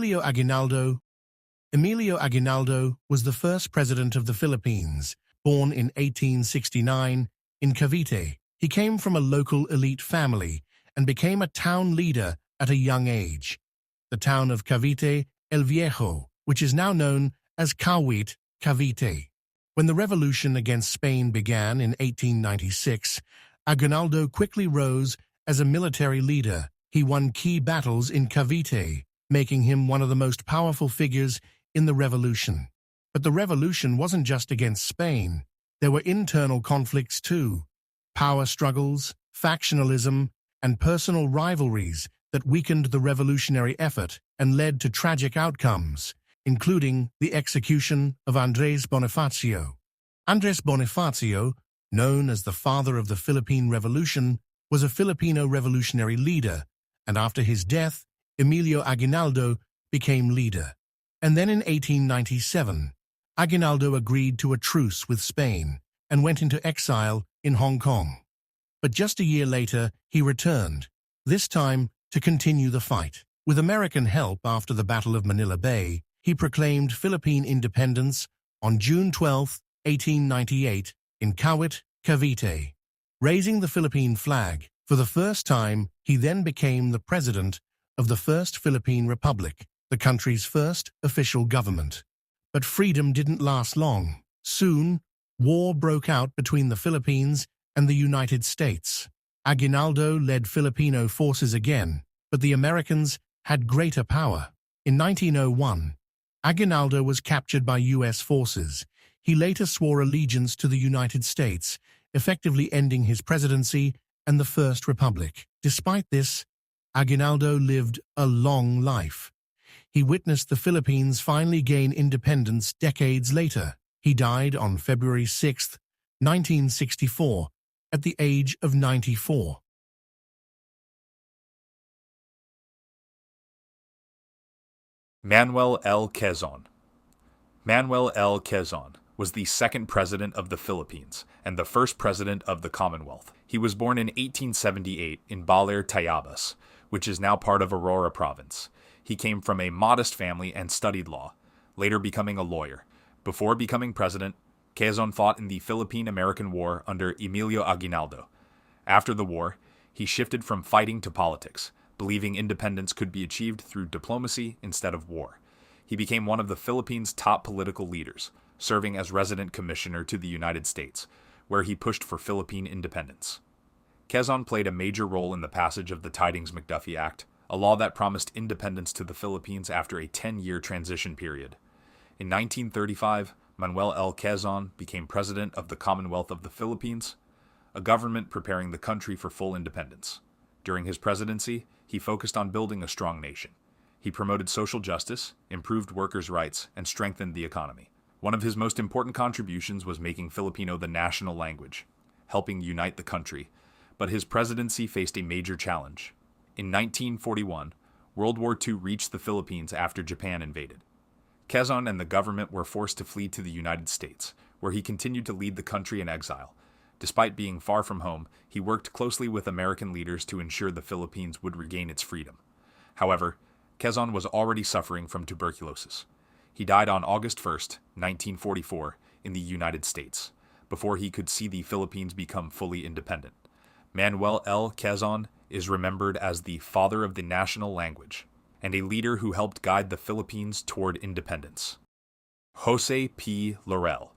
Emilio Aguinaldo. Emilio Aguinaldo was the first president of the Philippines, born in 1869 in Cavite. He came from a local elite family and became a town leader at a young age. The town of Cavite El Viejo, which is now known as Kawit, Cavite. When the revolution against Spain began in 1896, Aguinaldo quickly rose as a military leader. He won key battles in Cavite, making him one of the most powerful figures in the revolution. But the revolution wasn't just against Spain. There were internal conflicts too. Power struggles, factionalism, and personal rivalries that weakened the revolutionary effort and led to tragic outcomes, including the execution of Andrés Bonifacio. Andrés Bonifacio, known as the father of the Philippine Revolution, was a Filipino revolutionary leader, and after his death, Emilio Aguinaldo became leader. And then in 1897, Aguinaldo agreed to a truce with Spain and went into exile in Hong Kong. But just a year later, he returned, this time to continue the fight. With American help after the Battle of Manila Bay, he proclaimed Philippine independence on June 12, 1898, in Kawit, Cavite. Raising the Philippine flag for the first time, he then became the president of the First Philippine Republic, the country's first official government. But freedom didn't last long. Soon, war broke out between the Philippines and the United States. Aguinaldo led Filipino forces again, but the Americans had greater power. In 1901, Aguinaldo was captured by U.S. forces. He later swore allegiance to the United States, effectively ending his presidency and the First Republic. Despite this, Aguinaldo lived a long life. He witnessed the Philippines finally gain independence decades later. He died on February 6, 1964, at the age of 94. Manuel L Quezon. Manuel L Quezon was the second president of the Philippines and the first president of the Commonwealth. He was born in 1878 in Baler, Tayabas, which is now part of Aurora Province. He came from a modest family and studied law, later becoming a lawyer. Before becoming president, Quezon fought in the Philippine-American War under Emilio Aguinaldo. After the war, he shifted from fighting to politics, believing independence could be achieved through diplomacy instead of war. He became one of the Philippines' top political leaders, serving as resident commissioner to the United States, where he pushed for Philippine independence. Quezon played a major role in the passage of the Tidings-McDuffie Act, a law that promised independence to the Philippines after a 10-year transition period. In 1935, Manuel L Quezon became president of the Commonwealth of the Philippines, a government preparing the country for full independence. During his presidency, he focused on building a strong nation. He promoted social justice, improved workers' rights, and strengthened the economy. One of his most important contributions was making Filipino the national language, helping unite the country. But his presidency faced a major challenge. In 1941, World War II reached the Philippines after Japan invaded. Quezon and the government were forced to flee to the United States, where he continued to lead the country in exile. Despite being far from home, he worked closely with American leaders to ensure the Philippines would regain its freedom. However, Quezon was already suffering from tuberculosis. He died on August 1, 1944, in the United States, before he could see the Philippines become fully independent. Manuel L Quezon is remembered as the father of the national language and a leader who helped guide the Philippines toward independence. Jose P. Laurel.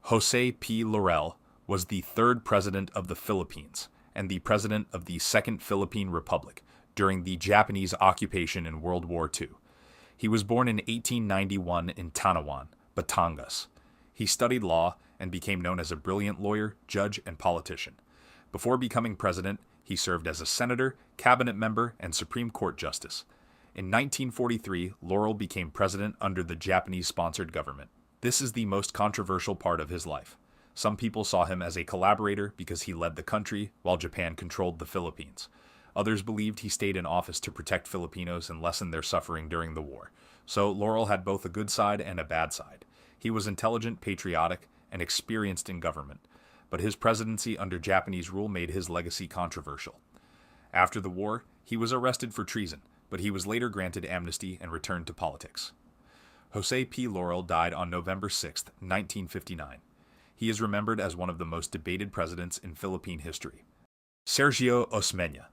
Jose P. Laurel was the third president of the Philippines and the president of the Second Philippine Republic during the Japanese occupation in World War II. He was born in 1891 in Tanawan, Batangas. He studied law and became known as a brilliant lawyer, judge, and politician. Before becoming president, he served as a senator, cabinet member, and Supreme Court justice. In 1943, Laurel became president under the Japanese-sponsored government. This is the most controversial part of his life. Some people saw him as a collaborator because he led the country while Japan controlled the Philippines. Others believed he stayed in office to protect Filipinos and lessen their suffering during the war. So Laurel had both a good side and a bad side. He was intelligent, patriotic, and experienced in government, but his presidency under Japanese rule made his legacy controversial. After the war, he was arrested for treason, but he was later granted amnesty and returned to politics. Jose P. Laurel died on November 6, 1959. He is remembered as one of the most debated presidents in Philippine history. Sergio Osmeña.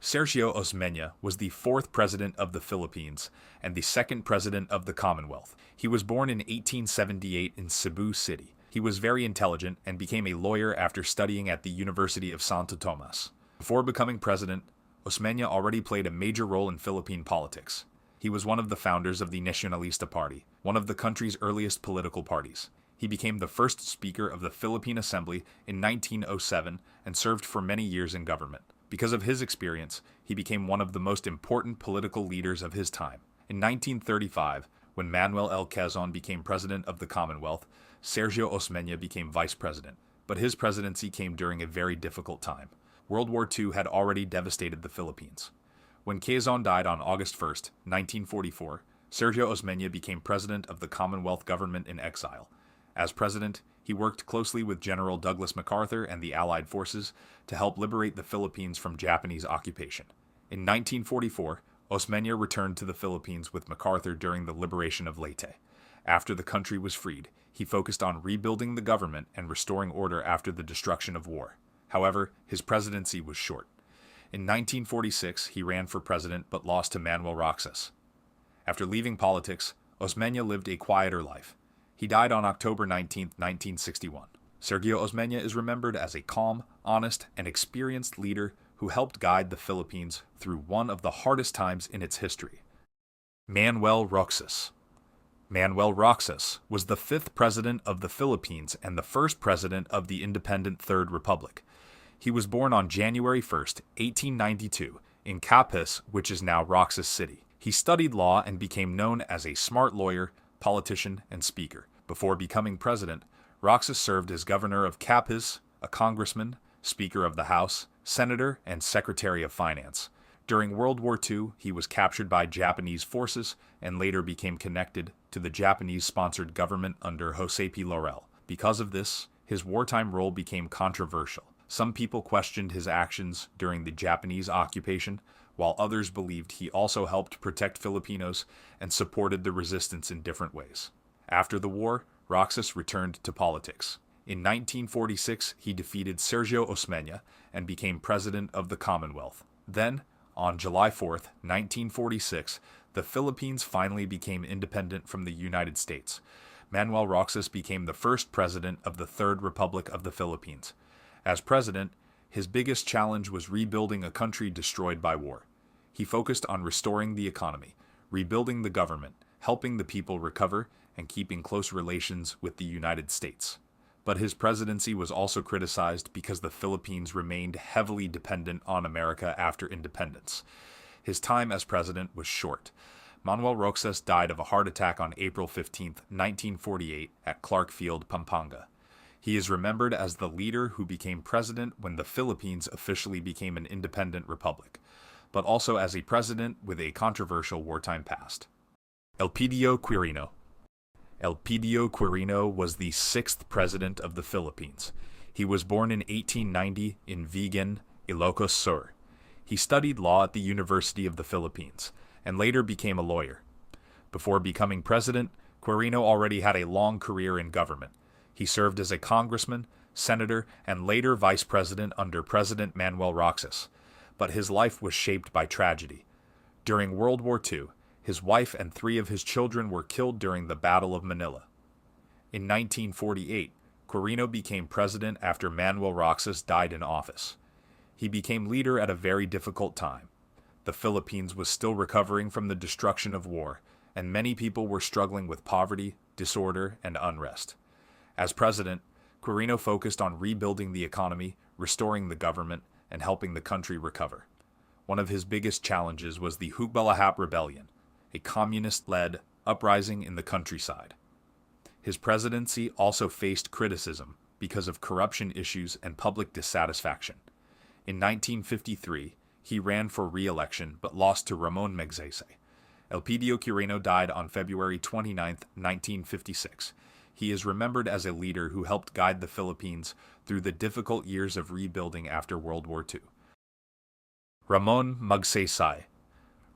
Sergio Osmeña was the fourth president of the Philippines and the second president of the Commonwealth. He was born in 1878 in Cebu City. He was very intelligent and became a lawyer after studying at the University of Santo Tomas. Before becoming president, Osmeña already played a major role in Philippine politics. He was one of the founders of the Nacionalista Party, one of the country's earliest political parties. He became the first Speaker of the Philippine Assembly in 1907 and served for many years in government. Because of his experience, he became one of the most important political leaders of his time. In 1935, when Manuel L Quezon became president of the Commonwealth, Sergio Osmeña became vice president. But his presidency came during a very difficult time. World War II had already devastated the Philippines. When Quezon died on August 1, 1944, Sergio Osmeña became president of the Commonwealth government in exile. As president, he worked closely with General Douglas MacArthur and the Allied forces to help liberate the Philippines from Japanese occupation. In 1944, Osmeña returned to the Philippines with MacArthur during the liberation of Leyte. After the country was freed, he focused on rebuilding the government and restoring order after the destruction of war. However, his presidency was short. In 1946, he ran for president but lost to Manuel Roxas. After leaving politics, Osmeña lived a quieter life. He died on October 19, 1961. Sergio Osmeña is remembered as a calm, honest, and experienced leader who helped guide the Philippines through one of the hardest times in its history. Manuel Roxas. Manuel Roxas was the fifth president of the Philippines and the first president of the independent Third Republic. He was born on January 1, 1892, in Capiz, which is now Roxas City. He studied law and became known as a smart lawyer, politician, and speaker. Before becoming president, Roxas served as governor of Capiz, a congressman, Speaker of the House, senator, and Secretary of Finance. During World War II, he was captured by Japanese forces and later became connected to the Japanese-sponsored government under Jose P. Laurel. Because of this, his wartime role became controversial. Some people questioned his actions during the Japanese occupation, while others believed he also helped protect Filipinos and supported the resistance in different ways. After the war, Roxas returned to politics. In 1946, he defeated Sergio Osmeña and became president of the Commonwealth. Then, on July 4, 1946, the Philippines finally became independent from the United States. Manuel Roxas became the first president of the Third Republic of the Philippines. As president, his biggest challenge was rebuilding a country destroyed by war. He focused on restoring the economy, rebuilding the government, helping the people recover, and keeping close relations with the United States. But his presidency was also criticized because the Philippines remained heavily dependent on America after independence. His time as president was short. Manuel Roxas died of a heart attack on April 15, 1948, at Clark Field, Pampanga. He is remembered as the leader who became president when the Philippines officially became an independent republic, but also as a president with a controversial wartime past. Elpidio Quirino. Elpidio Quirino was the sixth president of the Philippines. He was born in 1890 in Vigan, Ilocos Sur. He studied law at the University of the Philippines and later became a lawyer. Before becoming president, Quirino already had a long career in government. He served as a congressman, senator, and later vice president under President Manuel Roxas. But his life was shaped by tragedy. During World War II, his wife and 3 of his children were killed during the Battle of Manila. In 1948, Quirino became president after Manuel Roxas died in office. He became leader at a very difficult time. The Philippines was still recovering from the destruction of war, and many people were struggling with poverty, disorder, and unrest. As president, Quirino focused on rebuilding the economy, restoring the government, and helping the country recover. One of his biggest challenges was the Hugbalahap Rebellion, a communist-led uprising in the countryside. His presidency also faced criticism because of corruption issues and public dissatisfaction. In 1953, he ran for re-election but lost to Ramon Magsaysay. Elpidio Quirino died on February 29, 1956. He is remembered as a leader who helped guide the Philippines through the difficult years of rebuilding after World War II. Ramon Magsaysay.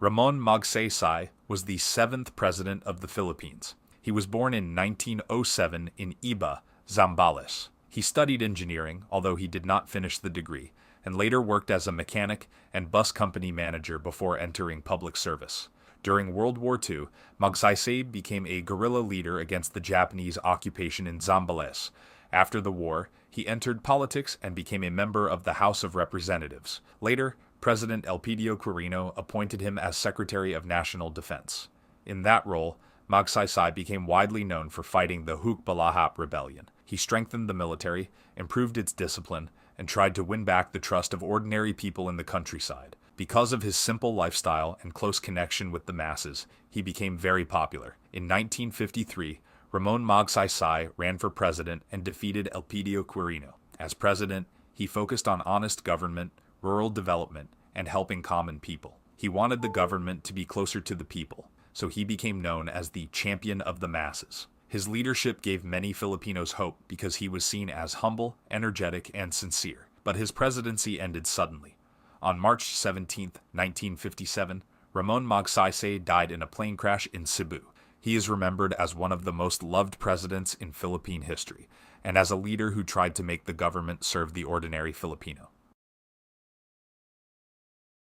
Ramon Magsaysay was the 7th president of the Philippines. He was born in 1907 in Iba, Zambales. He studied engineering, although he did not finish the degree, and later worked as a mechanic and bus company manager before entering public service. During World War II, Magsaysay became a guerrilla leader against the Japanese occupation in Zambales. After the war, he entered politics and became a member of the House of Representatives. Later, President Elpidio Quirino appointed him as Secretary of National Defense. In that role, Magsaysay became widely known for fighting the Hukbalahap rebellion. He strengthened the military, improved its discipline, and tried to win back the trust of ordinary people in the countryside. Because of his simple lifestyle and close connection with the masses, he became very popular. In 1953, Ramon Magsaysay ran for president and defeated Elpidio Quirino. As president, he focused on honest government, rural development, and helping common people. He wanted the government to be closer to the people, so he became known as the champion of the masses. His leadership gave many Filipinos hope because he was seen as humble, energetic, and sincere. But his presidency ended suddenly. On March 17, 1957, Ramon Magsaysay died in a plane crash in Cebu. He is remembered as one of the most loved presidents in Philippine history, and as a leader who tried to make the government serve the ordinary Filipino.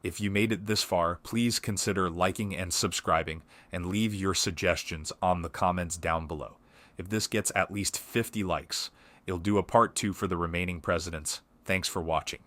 If you made it this far, please consider liking and subscribing, and leave your suggestions on the comments down below. If this gets at least 50 likes, it'll do a part 2 for the remaining presidents. Thanks for watching.